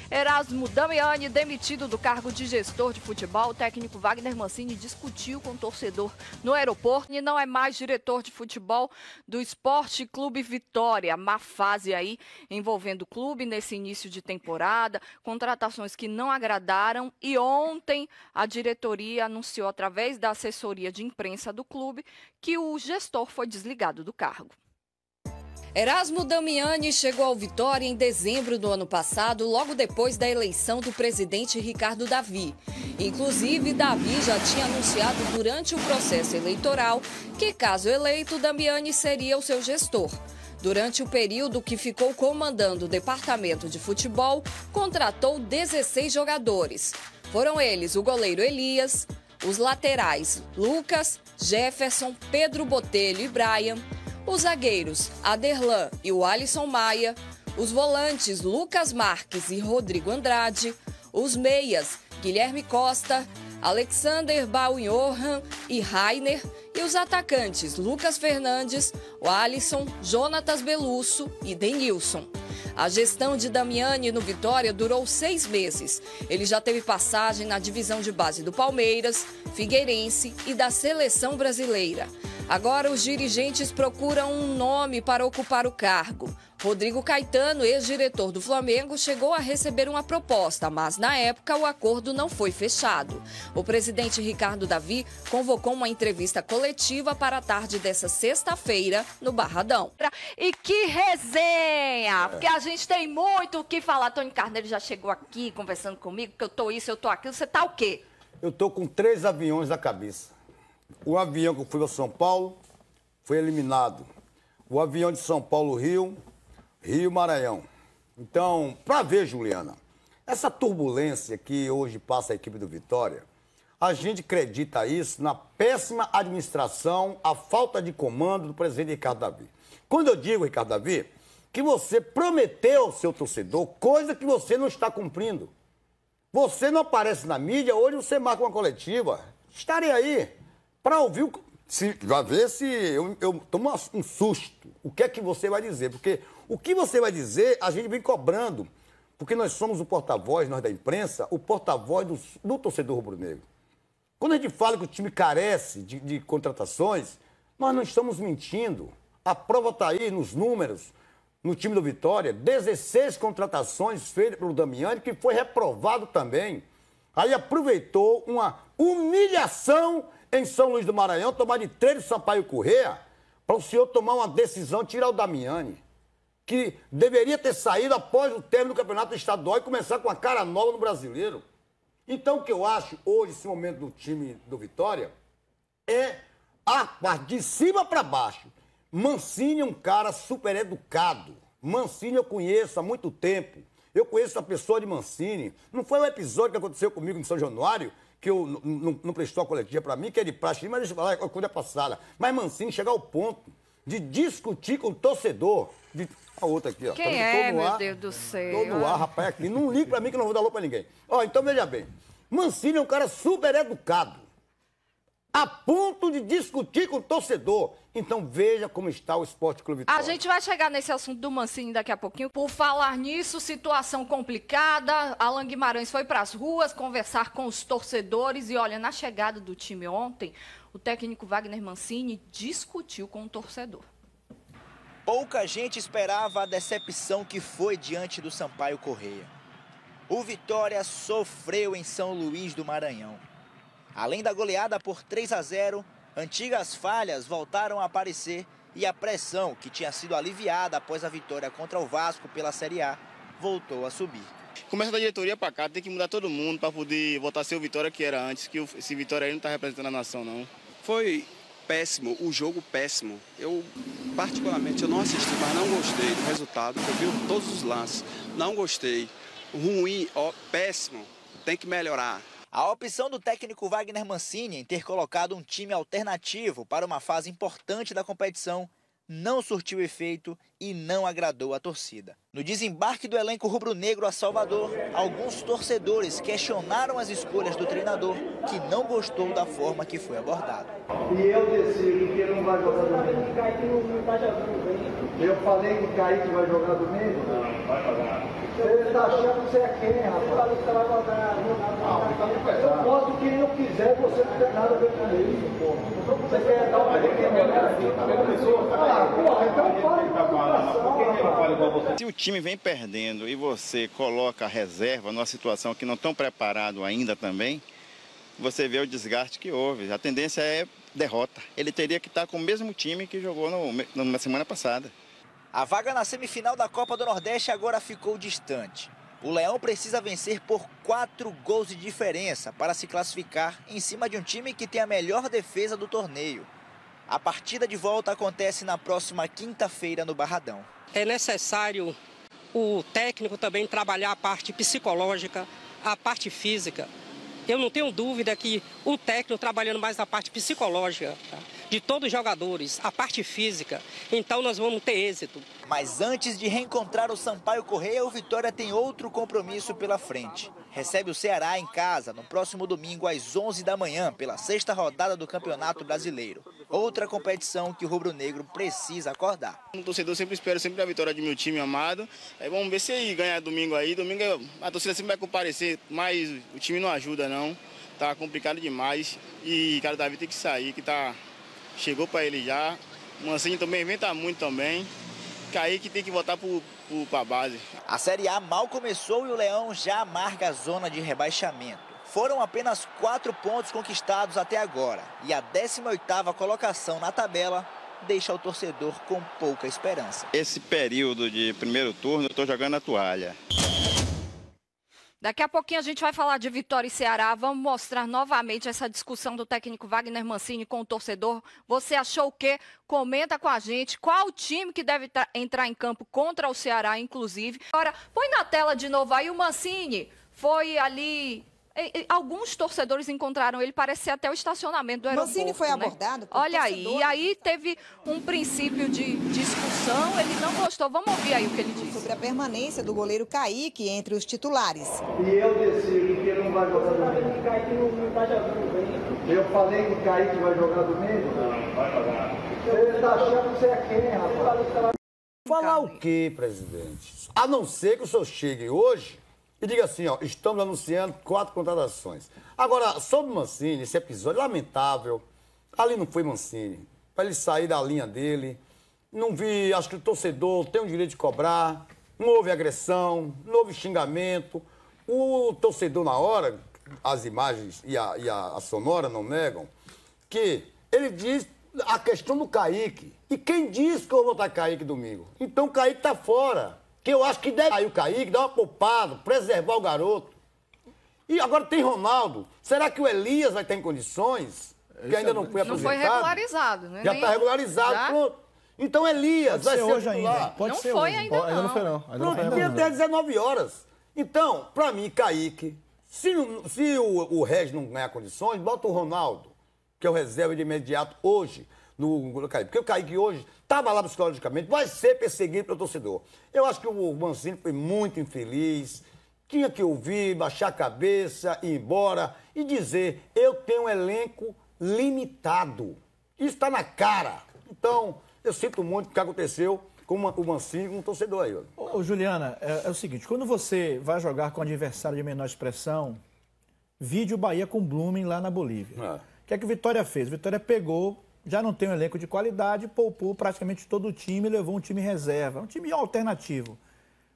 Erasmo Damiani, demitido do cargo de gestor de futebol, o técnico Wagner Mancini discutiu com o torcedor no aeroporto e não é mais diretor de futebol do Esporte Clube Vitória. Má fase aí envolvendo o clube nesse início de temporada, contratações que não agradaram e ontem a diretoria anunciou através da assessoria de imprensa do clube que o gestor foi desligado do cargo. Erasmo Damiani chegou ao Vitória em dezembro do ano passado, logo depois da eleição do presidente Ricardo Davi. Inclusive, Davi já tinha anunciado durante o processo eleitoral que, caso eleito, Damiani seria o seu gestor. Durante o período que ficou comandando o departamento de futebol, contratou 16 jogadores. Foram eles o goleiro Elias, os laterais Lucas, Jefferson, Pedro Botelho e Brian, os zagueiros Aderlan e o Alisson Maia, os volantes Lucas Marques e Rodrigo Andrade, os meias Guilherme Costa, Alexander Baunjohan e Rainer e os atacantes Lucas Fernandes, o Alisson, Jonatas Belusso e Denilson. A gestão de Damiani no Vitória durou 6 meses. Ele já teve passagem na divisão de base do Palmeiras, Figueirense e da Seleção Brasileira. Agora os dirigentes procuram um nome para ocupar o cargo. Rodrigo Caetano, ex-diretor do Flamengo, chegou a receber uma proposta, mas na época o acordo não foi fechado. O presidente Ricardo Davi convocou uma entrevista coletiva para a tarde dessa sexta-feira no Barradão. E que resenha! Porque a gente tem muito o que falar. Tony Carneiro já chegou aqui conversando comigo, que eu tô isso, eu tô aquilo. Você tá o quê? Eu tô com 3 aviões na cabeça. O avião que eu fui para São Paulo foi eliminado. O avião de São Paulo-Rio, Rio-Maranhão. Então, para ver, Juliana, essa turbulência que hoje passa a equipe do Vitória, a gente acredita isso na péssima administração, a falta de comando do presidente Ricardo Davi. Quando eu digo, Ricardo Davi, que você prometeu ao seu torcedor coisa que você não está cumprindo. Você não aparece na mídia, hoje você marca uma coletiva. Estarei aí para ouvir, vai ver se eu tomo um susto. O que é que você vai dizer? Porque o que você vai dizer, a gente vem cobrando. Porque nós somos o porta-voz, nós da imprensa, o porta-voz do torcedor rubro-negro. Quando a gente fala que o time carece de contratações, nós não estamos mentindo. A prova está aí nos números, no time do Vitória, 16 contratações feitas pelo Damiani, que foi reprovado também. Aí aproveitou uma humilhação em São Luís do Maranhão, tomar de 3 do Sampaio Corrêa, para o senhor tomar uma decisão, tirar o Damiani, que deveria ter saído após o término do campeonato estadual e começar com a cara nova no brasileiro. Então, o que eu acho hoje, esse momento do time do Vitória, é a parte de cima para baixo. Mancini é um cara super educado. Mancini eu conheço há muito tempo. Eu conheço a pessoa de Mancini. Não foi um episódio que aconteceu comigo em São Januário, que eu não prestou a coletiva para mim, que é de praxe, mas deixa eu falar, é coisa passada. Mas Mancini chegar ao ponto de discutir com o torcedor. A outra aqui, ó. Quem é, meu Deus do céu? Tô no ar, rapaz, aqui. Não ligue para mim que eu não vou dar alô para ninguém. Ó, então veja bem. Mancini é um cara super educado, a ponto de discutir com o torcedor. Então veja como está o Esporte Clube Vitória. A gente vai chegar nesse assunto do Mancini daqui a pouquinho. Por falar nisso, situação complicada. Alan Guimarães foi para as ruas conversar com os torcedores e olha, na chegada do time ontem, o técnico Wagner Mancini discutiu com o torcedor. Pouca gente esperava a decepção que foi diante do Sampaio Corrêa. O Vitória sofreu em São Luís do Maranhão. Além da goleada por 3-0, antigas falhas voltaram a aparecer e a pressão, que tinha sido aliviada após a vitória contra o Vasco pela Série A, voltou a subir. Começa da diretoria para cá, tem que mudar todo mundo para poder voltar a ser o Vitória que era antes, que esse Vitória aí não está representando a nação, não. Foi péssimo, o jogo péssimo. Eu, particularmente, eu não assisti, mas não gostei do resultado. Eu vi todos os lances, não gostei. Ruim, ó, péssimo, tem que melhorar. A opção do técnico Wagner Mancini em ter colocado um time alternativo para uma fase importante da competição não surtiu efeito e não agradou a torcida. No desembarque do elenco rubro-negro a Salvador, alguns torcedores questionaram as escolhas do treinador, que não gostou da forma que foi abordado. E eu decido que ele não vai jogar domingo. Eu falei que o Kaique vai jogar domingo? Não, vai jogar. Você tá achando que você é quem, rapaz? Você vai mandar. Eu posso quem eu quiser, você não tem nada a ver com isso, pô. Você quer dar uma dica melhor aqui? Então fala. Se o time vem perdendo e você coloca a reserva numa situação que não estão preparados ainda também, você vê o desgaste que houve. A tendência é derrota. Ele teria que estar com o mesmo time que jogou na semana passada. A vaga na semifinal da Copa do Nordeste agora ficou distante. O Leão precisa vencer por 4 gols de diferença para se classificar em cima de um time que tem a melhor defesa do torneio. A partida de volta acontece na próxima quinta-feira no Barradão. É necessário o técnico também trabalhar a parte psicológica, a parte física. Eu não tenho dúvida que o técnico trabalhando mais na parte psicológica, tá, de todos os jogadores, a parte física, então nós vamos ter êxito. Mas antes de reencontrar o Sampaio Corrêa, o Vitória tem outro compromisso pela frente. Recebe o Ceará em casa no próximo domingo às 11 da manhã, pela 6ª rodada do Campeonato Brasileiro. Outra competição que o rubro-negro precisa acordar. O torcedor sempre espera a vitória de meu time amado. Aí vamos ver se aí ganhar domingo aí. Domingo a torcida sempre vai comparecer, mas o time não ajuda não. Tá complicado demais e cara Davi tem que sair, que chegou para ele já. O Mancini também inventa muito também. Kaique tem que voltar para a base. A Série A mal começou e o Leão já amarga a zona de rebaixamento. Foram apenas 4 pontos conquistados até agora. E a 18ª colocação na tabela deixa o torcedor com pouca esperança. Esse período de primeiro turno eu estou jogando a toalha. Daqui a pouquinho a gente vai falar de Vitória e Ceará. Vamos mostrar novamente essa discussão do técnico Wagner Mancini com o torcedor. Você achou o quê? Comenta com a gente. Qual o time que deve entrar em campo contra o Ceará, inclusive? Agora, põe na tela de novo aí o Mancini. Foi ali... Alguns torcedores encontraram ele, parece ser até o estacionamento do aeroporto. Mancini foi abordado por Olha aí, e aí teve um princípio de discussão, ele não gostou. Vamos ouvir aí o que ele disse. Sobre a permanência do goleiro Kaique entre os titulares. E eu decido que ele não vai jogar domingo. Kaique não está jogando bem. Eu falei que o Kaique vai jogar domingo? Não, vai jogar. Você está achando que você é quem, rapaz? Falar o quê, presidente? A não ser que o senhor chegue hoje e diga assim, ó, estamos anunciando 4 contratações. Agora, sobre o Mancini, esse episódio lamentável, ali não foi Mancini, para ele sair da linha dele, não vi, acho que o torcedor tem o direito de cobrar, não houve agressão, não houve xingamento, o torcedor na hora, as imagens e a sonora não negam, que ele diz a questão do Kaique, e quem disse que eu vou botar Kaique domingo? Então o Kaique tá fora. Que eu acho que deve sair o Kaique, dar uma poupada, preservar o garoto. E agora tem Ronaldo. Será que o Elias vai ter em condições? Que ainda não foi aposentado. Não foi regularizado, né? Já está regularizado, já? Pronto. Então Elias vai ser hoje titular. ainda. Pode não ser foi hoje. ainda não. Ainda não foi não. Pronto, ia até 19 horas. Então, para mim, Kaique, se o Regis não ganhar condições, bota o Ronaldo, que é o reserva de imediato hoje, no Kaique. Porque o Kaique hoje estava lá psicologicamente, vai ser perseguido pelo torcedor. Eu acho que o Mancini foi muito infeliz, tinha que ouvir, baixar a cabeça, ir embora e dizer, eu tenho um elenco limitado. Isso está na cara. Então, eu sinto muito o que aconteceu com o Mancini, com o torcedor aí. Ô, Juliana, é o seguinte, quando você vai jogar com um adversário de menor expressão, vide o Bahia com o Blumen lá na Bolívia. O que é que o Vitória fez? O Vitória pegou, já não tem um elenco de qualidade, poupou praticamente todo o time e levou um time reserva, um time alternativo.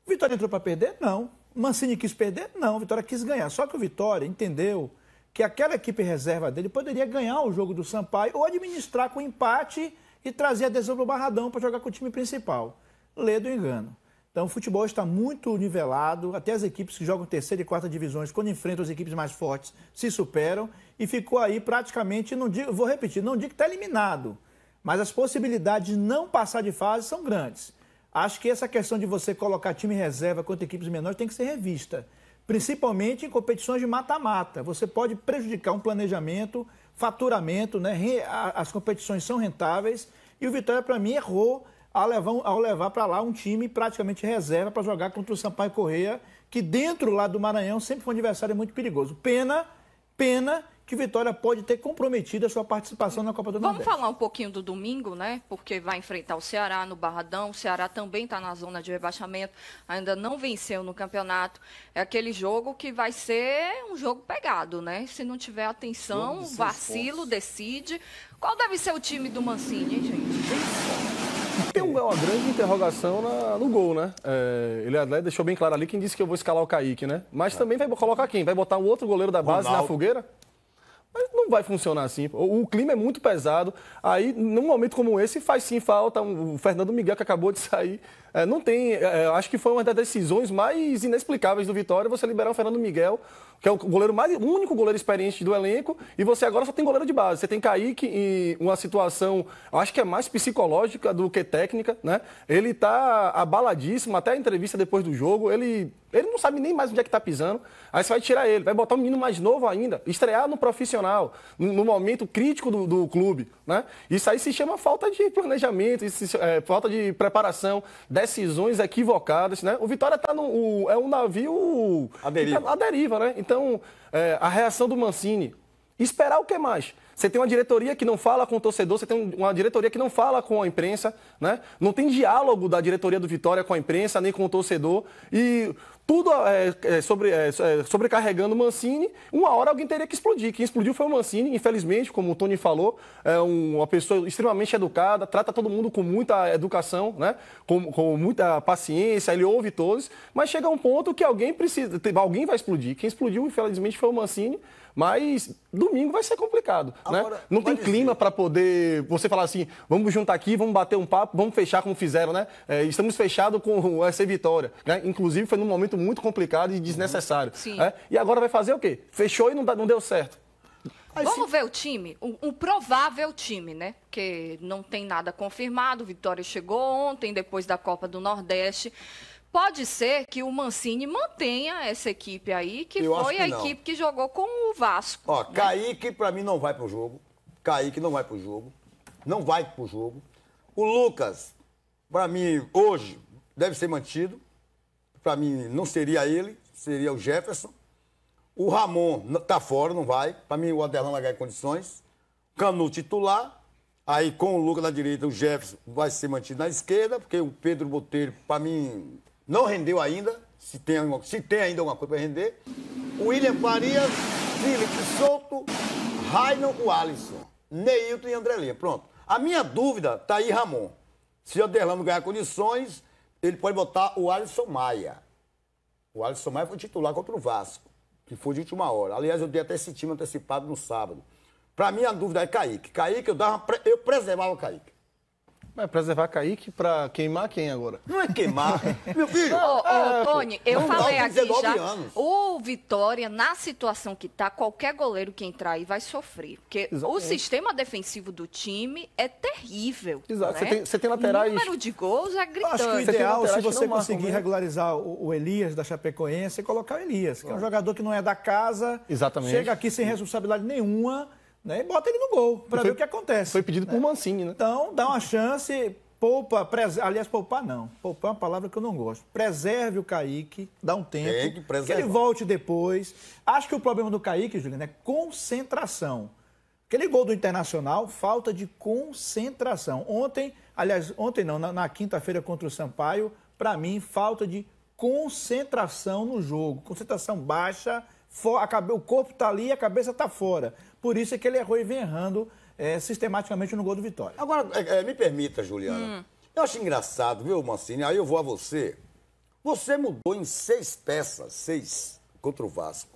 O Vitória entrou para perder? Não. O Mancini quis perder? Não. O Vitória quis ganhar. Só que o Vitória entendeu que aquela equipe reserva dele poderia ganhar o jogo do Sampaio ou administrar com empate e trazer a adesão para o Barradão para jogar com o time principal. Lê do engano. Então o futebol está muito nivelado, até as equipes que jogam terceira e quarta divisões, quando enfrentam as equipes mais fortes, se superam e ficou aí praticamente, não digo, vou repetir, não digo que está eliminado, mas as possibilidades de não passar de fase são grandes. Acho que essa questão de você colocar time reserva contra equipes menores tem que ser revista, principalmente em competições de mata-mata. Você pode prejudicar um planejamento, faturamento, né? As competições são rentáveis e o Vitória, para mim, errou ao levar para lá um time praticamente reserva para jogar contra o Sampaio Corrêa, que dentro lá do Maranhão sempre foi um adversário muito perigoso. Pena que Vitória pode ter comprometido a sua participação na Copa do Nordeste. Vamos falar um pouquinho do domingo, né? Porque vai enfrentar o Ceará no Barradão. O Ceará também está na zona de rebaixamento, ainda não venceu no campeonato. É aquele jogo que vai ser um jogo pegado, né? Se não tiver atenção, vacilo, decide. Qual deve ser o time do Mancini, hein, gente? Tem uma grande interrogação no gol, né? Ele deixou bem claro ali quem disse que eu vou escalar o Kaique, né? Mas também vai colocar quem? Vai botar um outro goleiro da base na fogueira? Mas não vai funcionar assim. O clima é muito pesado. Aí, num momento como esse, faz sim falta. O Fernando Miguel, que acabou de sair, não tem... acho que foi uma das decisões mais inexplicáveis do Vitória, você liberar o Fernando Miguel, que é o único goleiro experiente do elenco, e você agora só tem goleiro de base. Você tem Kaique em uma situação, acho que é mais psicológica do que técnica, né? Ele tá abaladíssimo, até a entrevista depois do jogo, ele não sabe nem mais onde é que tá pisando. Aí você vai tirar ele, vai botar um menino mais novo ainda, estrear no profissional, no momento crítico do clube, né? Isso aí se chama falta de planejamento, falta de preparação, decisões equivocadas, né? O Vitória tá é um navio à deriva, né? Então, a reação do Mancini, esperar o que mais? Você tem uma diretoria que não fala com o torcedor, você tem uma diretoria que não fala com a imprensa, né? Não tem diálogo da diretoria do Vitória com a imprensa, nem com o torcedor. E tudo sobrecarregando o Mancini. Uma hora alguém teria que explodir. Quem explodiu foi o Mancini, infelizmente, como o Tony falou. É uma pessoa extremamente educada, trata todo mundo com muita educação, né? Com muita paciência, ele ouve todos. Mas chega um ponto que alguém vai explodir. Quem explodiu, infelizmente, foi o Mancini. Mas domingo vai ser complicado, agora, né? Não tem clima para poder você falar assim, vamos juntar aqui, vamos bater um papo, vamos fechar como fizeram, né? Estamos fechados com essa vitória, né? Inclusive foi num momento muito complicado e desnecessário. Né? E agora vai fazer o quê? Fechou e não deu certo. Vamos ver o time, um provável time, né? Porque não tem nada confirmado, Vitória chegou ontem, depois da Copa do Nordeste. Pode ser que o Mancini mantenha essa equipe aí, que foi a equipe que jogou com o Vasco. Ó, né? Kaique, pra mim, não vai pro jogo. Kaique não vai pro jogo. Não vai pro jogo. O Lucas, pra mim, hoje, deve ser mantido. Pra mim, não seria ele, seria o Jefferson. O Ramon tá fora, não vai. Pra mim, o Adelão vai ganhar condições. Canu titular. Aí, com o Lucas na direita, o Jefferson vai ser mantido na esquerda, porque o Pedro Botelho, pra mim... não rendeu ainda, se tem ainda alguma coisa para render. O William Farias, Felipe Souto, Rainon, o Alisson, Neilton e André Lima. Pronto. A minha dúvida tá aí, Ramon. Se o Adelano ganhar condições, ele pode botar o Alisson Maia. O Alisson Maia foi titular contra o Vasco, que foi de última hora. Aliás, eu dei até esse time antecipado no sábado. Para mim, a dúvida é Kaique. Kaique, eu preservava o Kaique. Vai preservar Kaique pra queimar quem agora? Não é queimar, meu filho. Tony, eu falei aqui já, o Vitória, na situação que tá, qualquer goleiro que entrar aí vai sofrer. Porque o sistema defensivo do time é terrível. Exato, né? você tem laterais... O número de gols é gritante. Acho que o ideal, se você conseguir regularizar o Elias da Chapecoense, é colocar o Elias, que é um jogador que não é da casa, chega aqui sem responsabilidade nenhuma... né? E bota ele no gol, para ver o que acontece. Foi pedido por Mancini, né? Então, dá uma chance, aliás, poupar não. Poupar é uma palavra que eu não gosto. Preserve o Kaique, dá um tempo, que ele volte depois. Acho que o problema do Kaique, Juliano, é concentração. Aquele gol do Internacional, falta de concentração. Ontem não, na quinta-feira contra o Sampaio, para mim, falta de concentração no jogo. Concentração baixa, o corpo está ali e a cabeça está fora. Por isso é que ele errou e vem errando sistematicamente no gol do Vitória. Agora, me permita, Juliana. Eu acho engraçado, viu, Mancini? Aí eu vou a você. Você mudou em 6 peças, 6 contra o Vasco.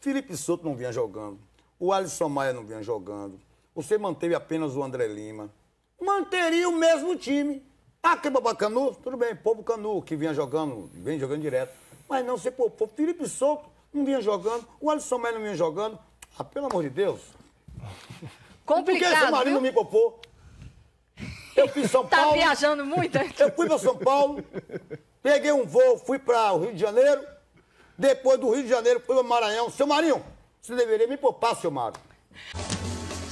Felipe Souto não vinha jogando. O Alisson Maia não vinha jogando. Você manteve apenas o André Lima. Manteria o mesmo time. Queima para Canu? Tudo bem, poupa o Canu, que vem jogando direto. Mas não, você poupou. Felipe Souto não vinha jogando. O Alisson Maia não vinha jogando. Pelo amor de Deus. Complicado, por que esse marido não me poupou? Eu fui em São Paulo. Tá viajando muito? Eu fui para São Paulo, peguei um voo, fui para o Rio de Janeiro. Depois do Rio de Janeiro, fui para o Maranhão. Seu Marinho, você deveria me poupar, seu Mário.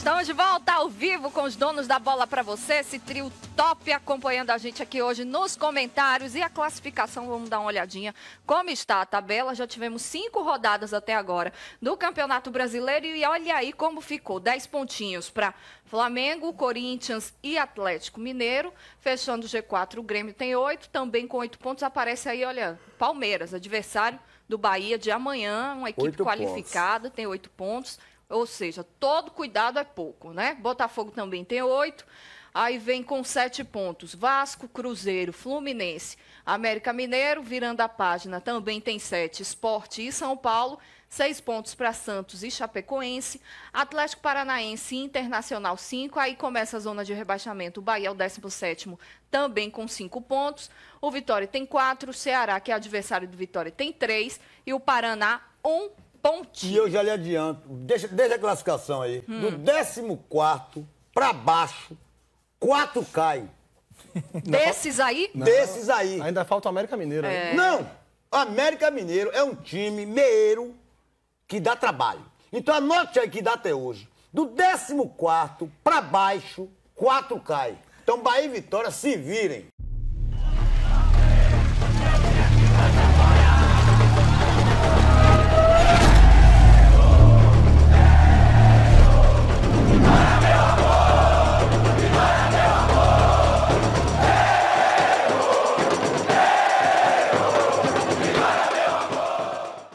Estamos de volta ao vivo com os donos da bola para você, esse trio top acompanhando a gente aqui hoje nos comentários. E a classificação, vamos dar uma olhadinha como está a tabela. Já tivemos 5 rodadas até agora do Campeonato Brasileiro e olha aí como ficou. 10 pontinhos para Flamengo, Corinthians e Atlético Mineiro. Fechando o G4, o Grêmio tem 8, também com 8 pontos. Aparece aí, olha, Palmeiras, adversário do Bahia de amanhã, uma equipe qualificada, tem 8 pontos. Ou seja, todo cuidado é pouco, né? Botafogo também tem 8. Aí vem com 7 pontos. Vasco, Cruzeiro, Fluminense, América Mineiro, virando a página, também tem 7. Sport e São Paulo, 6 pontos para Santos e Chapecoense. Atlético Paranaense e Internacional, 5. Aí começa a zona de rebaixamento. O Bahia é o 17º, também com 5 pontos. O Vitória tem 4. O Ceará, que é adversário do Vitória, tem 3. E o Paraná, 1 pontinho. E eu já lhe adianto, deixa a classificação aí. Do 14º para baixo, 4 caem. Desses aí? Não. Desses aí. Ainda falta o América Mineiro. É. Não, o América Mineiro é um time meeiro que dá trabalho. Então anote aí que dá até hoje. Do 14º para baixo, 4 caem. Então Bahia e Vitória se virem.